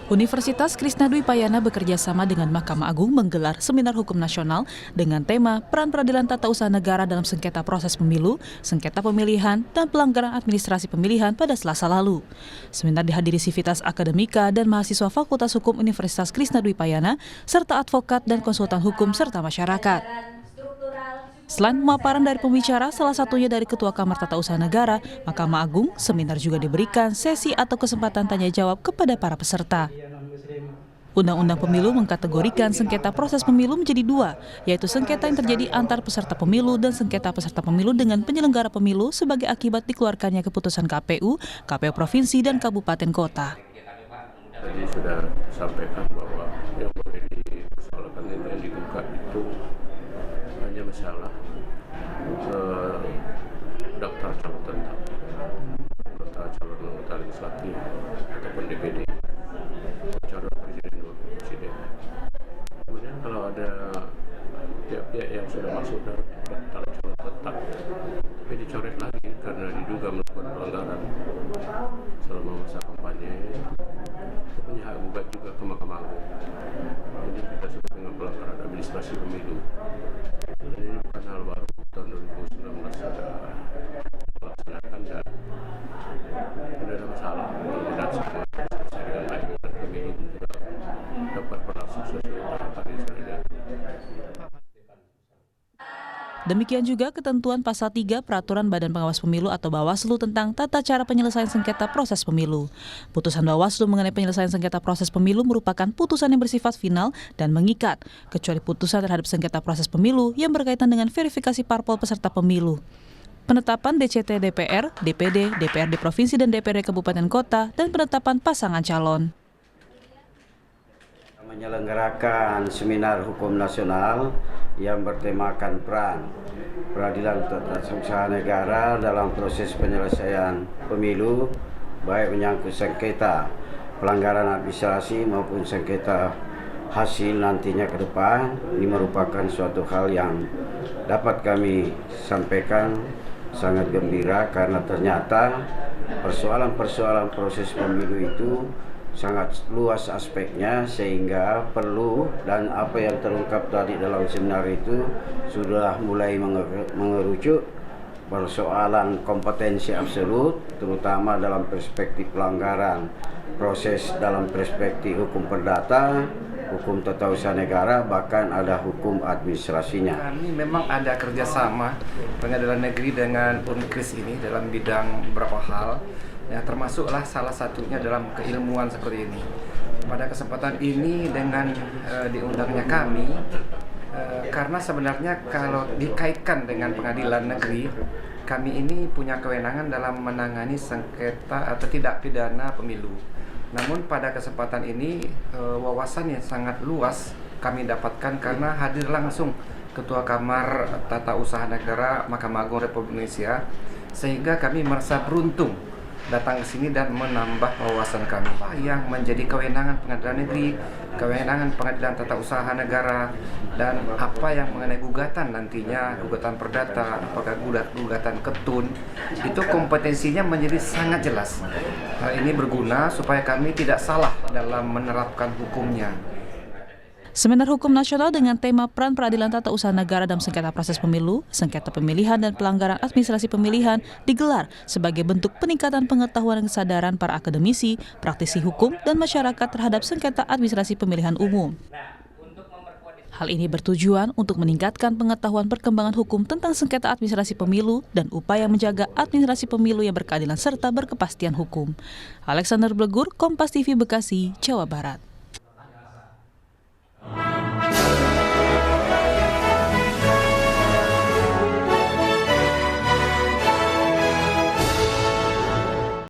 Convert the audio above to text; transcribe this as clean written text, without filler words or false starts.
Universitas Krishna Dwi Payana bekerja sama dengan Mahkamah Agung menggelar seminar hukum nasional dengan tema Peran Peradilan Tata Usaha Negara dalam sengketa proses pemilu, sengketa pemilihan, dan pelanggaran administrasi pemilihan pada Selasa lalu. Seminar dihadiri Sivitas Akademika dan mahasiswa Fakultas Hukum Universitas Krishna Dwi Payana, serta advokat dan konsultan hukum serta masyarakat. Selain pemaparan dari pembicara, salah satunya dari Ketua Kamar Tata Usaha Negara, Mahkamah Agung, seminar juga diberikan sesi atau kesempatan tanya jawab kepada para peserta. Undang-Undang Pemilu mengkategorikan sengketa proses pemilu menjadi dua, yaitu sengketa yang terjadi antar peserta pemilu dan sengketa peserta pemilu dengan penyelenggara pemilu sebagai akibat dikeluarkannya keputusan KPU, KPU Provinsi, dan Kabupaten Kota. Tadi sudah sampaikan bahwa yang boleh dipersoalkan yang digugat itu hanya masalah daftar calon tetap, daftar calon anggota legislatif ataupun DPD, calon presiden dan presiden. Kemudian kalau ada pihak-pihak yang sudah masuk dalam daftar calon tetap tapi dicoret lagi karena diduga melakukan pelanggaran selama masa kampanye, itu punya hak gugat juga ke Mahkamah Agung. Ini kita sebut dengan pelanggaran administrasi pemilu. Ini bukan hal baru, tahun 2019 sudah melaksanakan dan tidak ada masalah. Mudah-mudahan semua selesai dengan baik dan pemilu juga dapat berlangsung sesuai tahapan yang sudah diatur. Demikian juga ketentuan Pasal 3 Peraturan Badan Pengawas Pemilu atau Bawaslu tentang tata cara penyelesaian sengketa proses pemilu. Putusan Bawaslu mengenai penyelesaian sengketa proses pemilu merupakan putusan yang bersifat final dan mengikat, kecuali putusan terhadap sengketa proses pemilu yang berkaitan dengan verifikasi parpol peserta pemilu. Penetapan DCT DPR, DPD, DPRD Provinsi dan DPRD Kabupaten Kota, dan penetapan pasangan calon. Menyelenggarakan seminar hukum nasional yang bertemakan peran peradilan tata usaha negara dalam proses penyelesaian pemilu, baik menyangkut sengketa pelanggaran administrasi maupun sengketa hasil nantinya ke depan. Ini merupakan suatu hal yang dapat kami sampaikan sangat gembira karena ternyata persoalan-persoalan proses pemilu itu sangat luas aspeknya, sehingga perlu, dan apa yang terungkap tadi dalam seminar itu sudah mulai mengerucut persoalan kompetensi absolut, terutama dalam perspektif pelanggaran proses dalam perspektif hukum perdata, hukum tata usaha negara, bahkan ada hukum administrasinya. Kami memang ada kerjasama Pengadilan Negeri dengan Unkris ini dalam bidang beberapa hal. Ya, termasuklah salah satunya dalam keilmuan seperti ini. Pada kesempatan ini dengan diundangnya kami, karena sebenarnya kalau dikaitkan dengan pengadilan negeri, kami ini punya kewenangan dalam menangani sengketa atau tidak pidana pemilu. Namun pada kesempatan ini wawasan yang sangat luas kami dapatkan karena hadir langsung Ketua Kamar Tata Usaha Negara Mahkamah Agung Republik Indonesia, sehingga kami merasa beruntung datang ke sini dan menambah wawasan kami. Apa yang menjadi kewenangan pengadilan negeri, kewenangan pengadilan tata usaha negara, dan apa yang mengenai gugatan nantinya, gugatan perdata, apakah gugatan ketun, itu kompetensinya menjadi sangat jelas. Hal ini berguna supaya kami tidak salah dalam menerapkan hukumnya. Seminar Hukum Nasional dengan tema Peran Peradilan Tata Usaha Negara dalam Sengketa Proses Pemilu, Sengketa Pemilihan, dan Pelanggaran Administrasi Pemilihan digelar sebagai bentuk peningkatan pengetahuan dan kesadaran para akademisi, praktisi hukum, dan masyarakat terhadap sengketa administrasi pemilihan umum. Hal ini bertujuan untuk meningkatkan pengetahuan perkembangan hukum tentang sengketa administrasi pemilu dan upaya menjaga administrasi pemilu yang berkeadilan serta berkepastian hukum. Alexander Blegur, Kompas TV Bekasi, Jawa Barat.